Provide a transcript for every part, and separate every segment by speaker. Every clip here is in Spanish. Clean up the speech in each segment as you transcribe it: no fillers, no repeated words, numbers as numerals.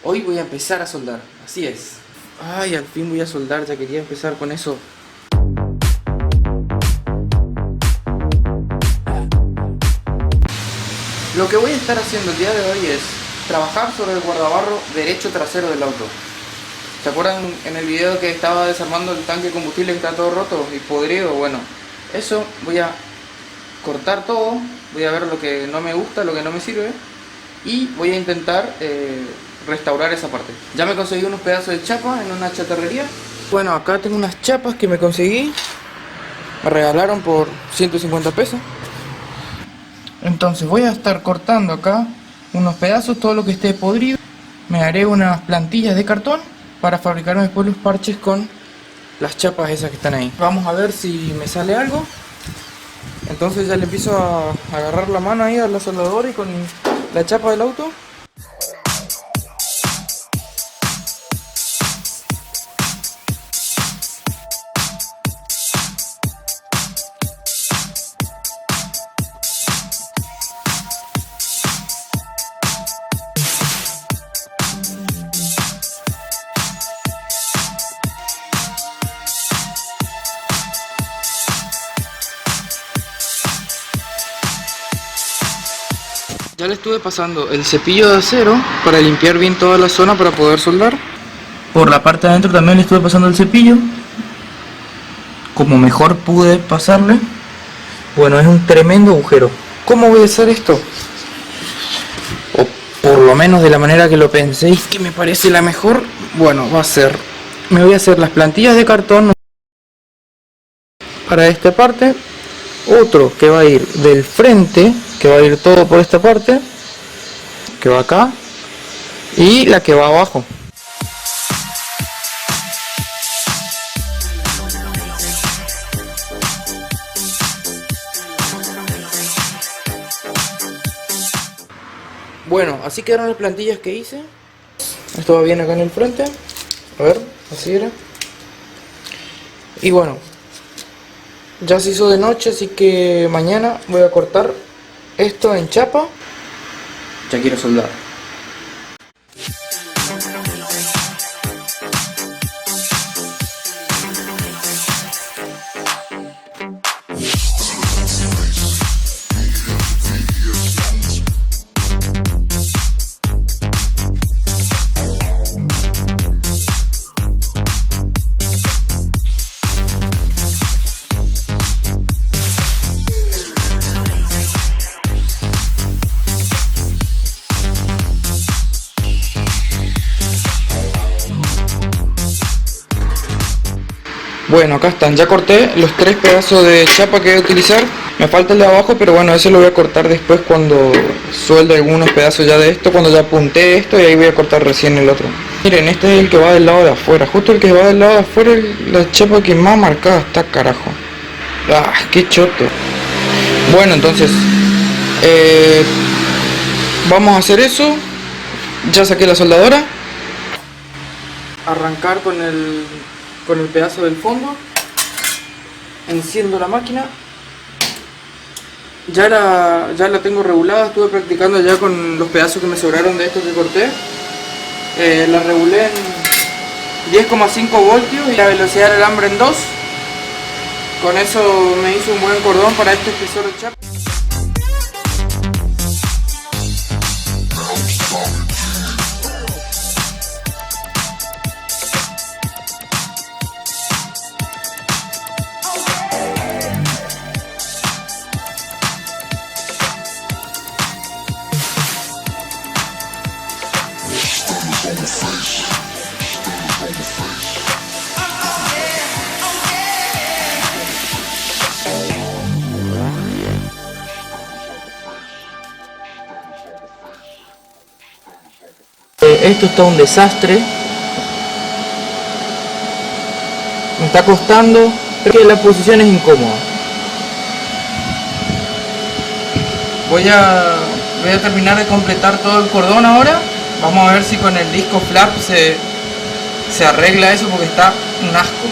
Speaker 1: Hoy voy a empezar a soldar, así es. Ay, al fin voy a soldar, ya quería empezar con eso. Lo que voy a estar haciendo el día de hoy es trabajar sobre el guardabarro derecho trasero del auto. ¿Se acuerdan en el video que estaba desarmando el tanque de combustible que está todo roto y podrido? Bueno, eso voy a cortar todo, voy a ver lo que no me gusta, lo que no me sirve y voy a intentar restaurar esa parte. Ya me conseguí unos pedazos de chapa en una chatarrería. Bueno, acá tengo unas chapas que me conseguí, me regalaron por 150 pesos. Entonces voy a estar cortando acá unos pedazos, todo lo que esté podrido. Me haré unas plantillas de cartón para fabricar después los parches con las chapas esas que están ahí. Vamos a ver si me sale algo. Entonces ya le empiezo a agarrar la mano ahí a la soldadora y con la chapa del auto. Ya le estuve pasando el cepillo de acero para limpiar bien toda la zona para poder soldar. Por la parte de adentro también le estuve pasando el cepillo, como mejor pude pasarle. Bueno, es un tremendo agujero. ¿Cómo voy a hacer esto? O por lo menos de la manera que lo pensé y que me parece la mejor. Bueno, va a ser, me voy a hacer las plantillas de cartón para esta parte. Otro que va a ir del frente, que va a ir todo por esta parte, que va acá, y la que va abajo. Bueno, así quedaron las plantillas que hice. Esto va bien acá en el frente. A ver, así era. Y bueno, ya se hizo de noche, así que mañana voy a cortar esto en chapa. Ya quiero soldar. Bueno, acá están, ya corté los 3 pedazos de chapa que voy a utilizar. Me falta el de abajo, pero bueno, ese lo voy a cortar después cuando suelde algunos pedazos ya de esto, cuando ya apunté esto, y ahí voy a cortar recién el otro. Miren, este es el que va del lado de afuera, justo el que va del lado de afuera es la chapa que más marcada está, carajo. Ah, qué choto. Bueno, entonces vamos a hacer eso. Ya saqué la soldadora. Arrancar con el pedazo del fondo. Enciendo la máquina. Ya la tengo regulada. Estuve practicando ya con los pedazos que me sobraron de estos que corté. La regulé en 10,5 voltios y la velocidad del alambre en 2. Con eso me hizo un buen cordón para este espesor de chapa. Esto está un desastre. Me está costando, pero que la posición es incómoda. Voy a terminar de completar todo el cordón ahora. Vamos a ver si con el disco flap se arregla eso, porque está un asco.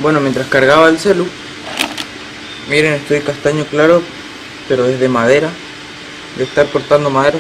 Speaker 1: Bueno, mientras cargaba el celu, miren, estoy castaño claro, pero desde madera, de estar cortando madera,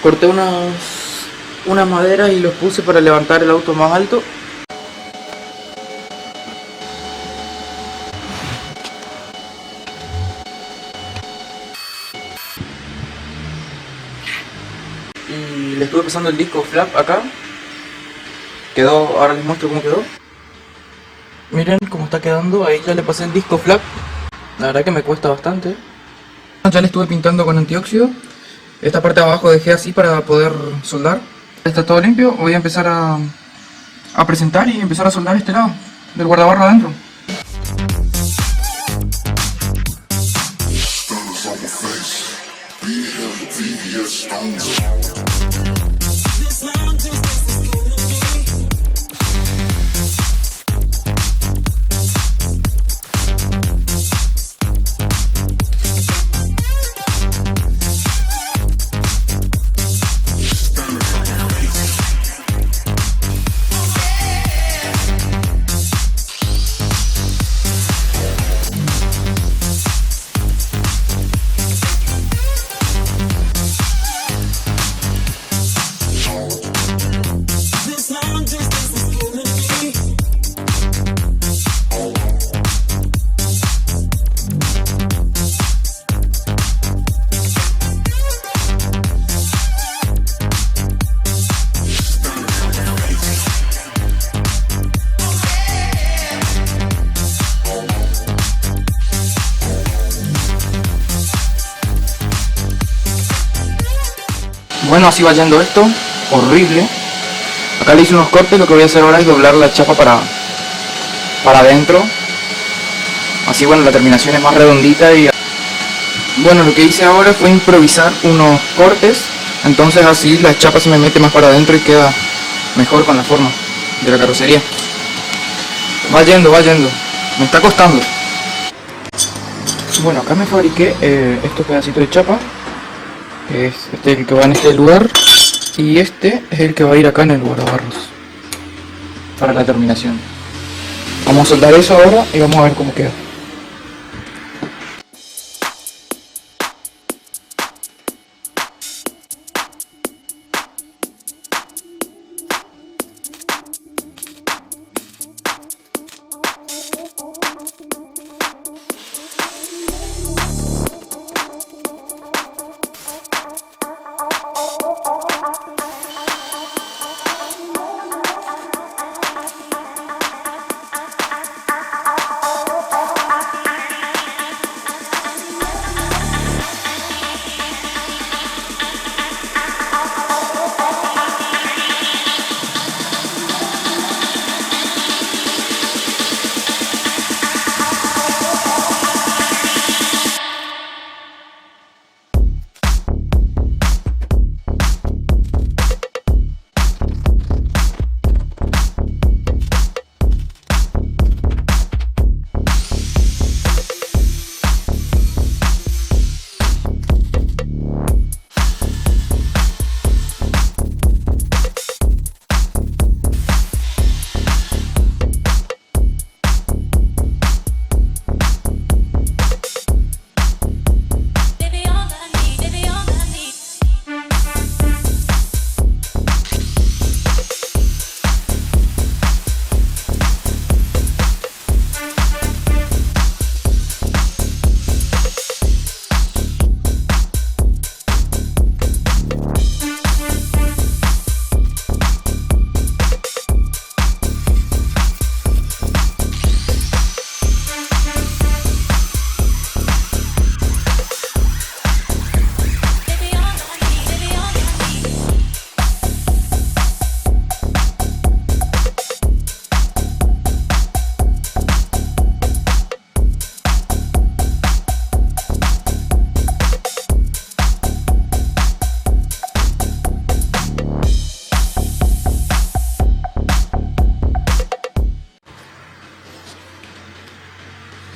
Speaker 1: corté unas maderas y los puse para levantar el auto más alto. Y le estuve pasando el disco flap acá. Quedó, ahora les muestro cómo quedó. Miren cómo está quedando, ahí ya le pasé el disco flap. La verdad que me cuesta bastante. Ya le estuve pintando con antióxido. Esta parte de abajo dejé así para poder soldar. Está todo limpio, voy a empezar a presentar y empezar a soldar este lado del guardabarro adentro. Bueno, así va yendo esto, horrible. Acá le hice unos cortes, lo que voy a hacer ahora es doblar la chapa para adentro. Así, bueno, la terminación es más redondita y... Bueno, lo que hice ahora fue improvisar unos cortes, entonces así la chapa se me mete más para adentro y queda mejor con la forma de la carrocería. Va yendo, me está costando. Bueno, acá me fabriqué estos pedacitos de chapa. Es este el que va en este lugar y este es el que va a ir acá en el guardabarros para la terminación. Vamos a soldar eso ahora y vamos a ver cómo queda.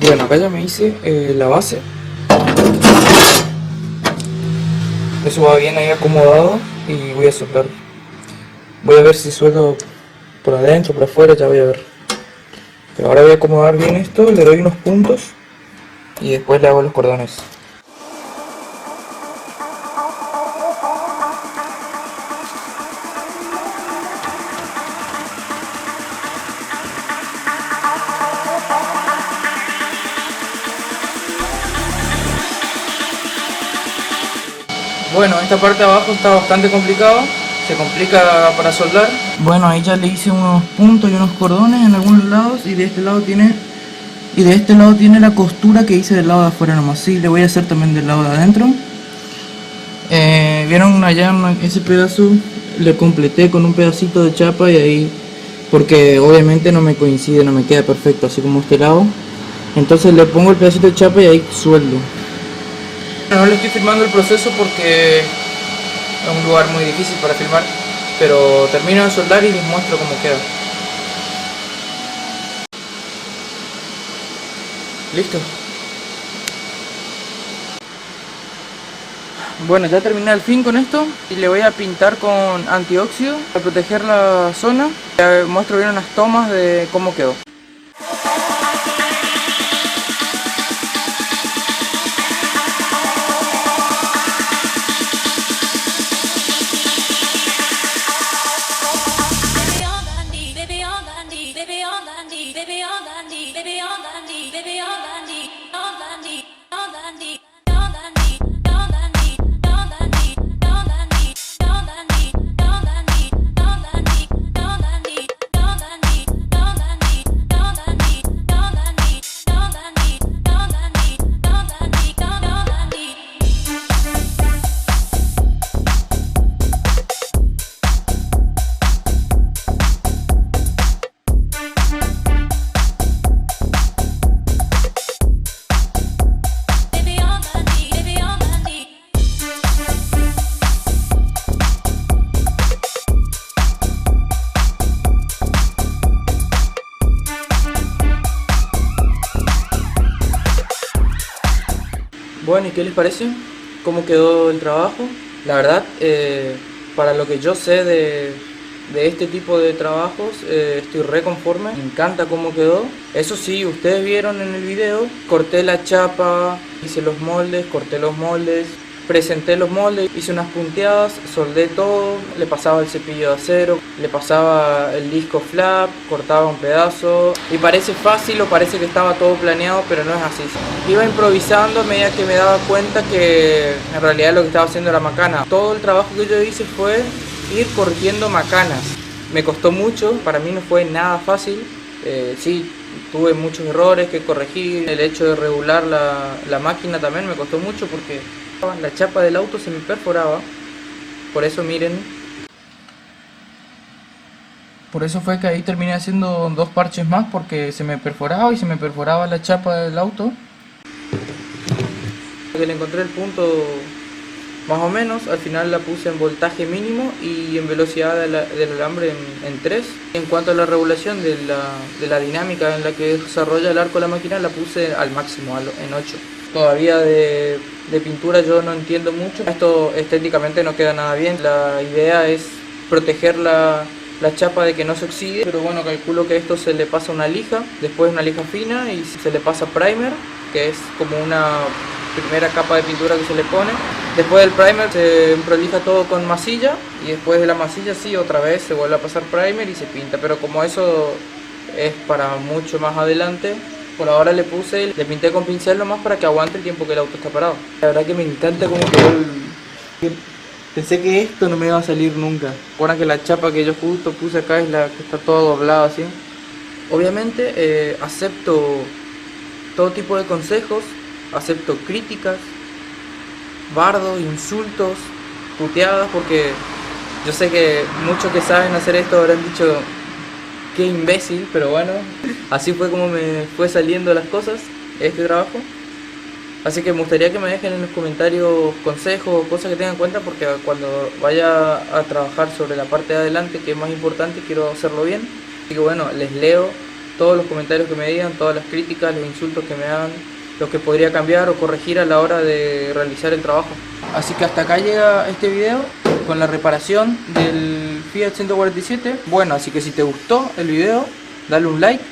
Speaker 1: Bueno, acá ya me hice la base. Eso va bien ahí acomodado y voy a soldar. Voy a ver si sueldo por adentro, por afuera, ya voy a ver. Pero ahora voy a acomodar bien esto, le doy unos puntos y después le hago los cordones. Bueno, esta parte de abajo está bastante complicado, se complica para soldar. Bueno, ahí ya le hice unos puntos y unos cordones en algunos lados y de este lado tiene la costura que hice del lado de afuera nomás. Sí, le voy a hacer también del lado de adentro. Vieron allá ese pedazo, le completé con un pedacito de chapa y ahí, porque obviamente no me coincide, no me queda perfecto así como este lado. Entonces le pongo el pedacito de chapa y ahí sueldo. No le estoy filmando el proceso porque es un lugar muy difícil para filmar, pero termino de soldar y les muestro cómo queda. Listo. Bueno, ya terminé al fin con esto y le voy a pintar con antióxido para proteger la zona. Les muestro bien unas tomas de cómo quedó. Bueno, ¿y qué les parece? ¿Cómo quedó el trabajo? La verdad, para lo que yo sé de este tipo de trabajos, estoy re conforme. Me encanta cómo quedó. Eso sí, ustedes vieron en el video, corté la chapa, hice los moldes, corté los moldes, presenté los moldes, hice unas punteadas, soldé todo, le pasaba el cepillo de acero, le pasaba el disco flap, cortaba un pedazo y parece fácil o parece que estaba todo planeado, pero no es así. Iba improvisando a medida que me daba cuenta que en realidad lo que estaba haciendo era macana. Todo el trabajo que yo hice fue ir corrigiendo macanas. Me costó mucho, para mí no fue nada fácil, sí. Tuve muchos errores que corregir, el hecho de regular la máquina también me costó mucho porque la chapa del auto se me perforaba, por eso miren. Por eso fue que ahí terminé haciendo 2 parches más porque se me perforaba y se me perforaba la chapa del auto. Que le encontré el punto más o menos, al final la puse en voltaje mínimo y en velocidad del alambre en 3. En cuanto a la regulación de la dinámica en la que desarrolla el arco de la máquina, la puse al máximo, en 8. Todavía de pintura yo no entiendo mucho, esto estéticamente no queda nada bien. La idea es proteger la chapa de que no se oxide, pero bueno, calculo que esto se le pasa una lija, después una lija fina y se le pasa primer, que es como una primera capa de pintura que se le pone. Después del primer se prolija todo con masilla y después de la masilla sí, otra vez se vuelve a pasar primer y se pinta, pero como eso es para mucho más adelante, por ahora le pinté con pincel nomás para que aguante el tiempo que el auto está parado. La verdad que me encanta cómo quedó Pensé que esto no me iba a salir nunca. Ahora que la chapa que yo justo puse acá es la que está toda doblada así. Obviamente acepto todo tipo de consejos, acepto críticas, bardos, insultos, puteadas, porque yo sé que muchos que saben hacer esto habrán dicho qué imbécil, pero bueno, así fue como me fue saliendo las cosas, este trabajo. Así que me gustaría que me dejen en los comentarios consejos, cosas que tengan en cuenta, porque cuando vaya a trabajar sobre la parte de adelante, que es más importante, quiero hacerlo bien. Así que bueno, les leo todos los comentarios que me digan, todas las críticas, los insultos que me hagan, lo que podría cambiar o corregir a la hora de realizar el trabajo. Así que hasta acá llega este video con la reparación del Fiat 147. Bueno, así que si te gustó el video, dale un like,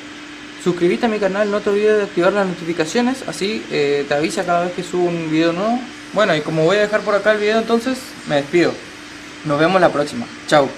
Speaker 1: suscribirte a mi canal, no te olvides de activar las notificaciones, así te avisa cada vez que subo un video nuevo. Bueno, y como voy a dejar por acá el video, entonces me despido. Nos vemos la próxima. Chao.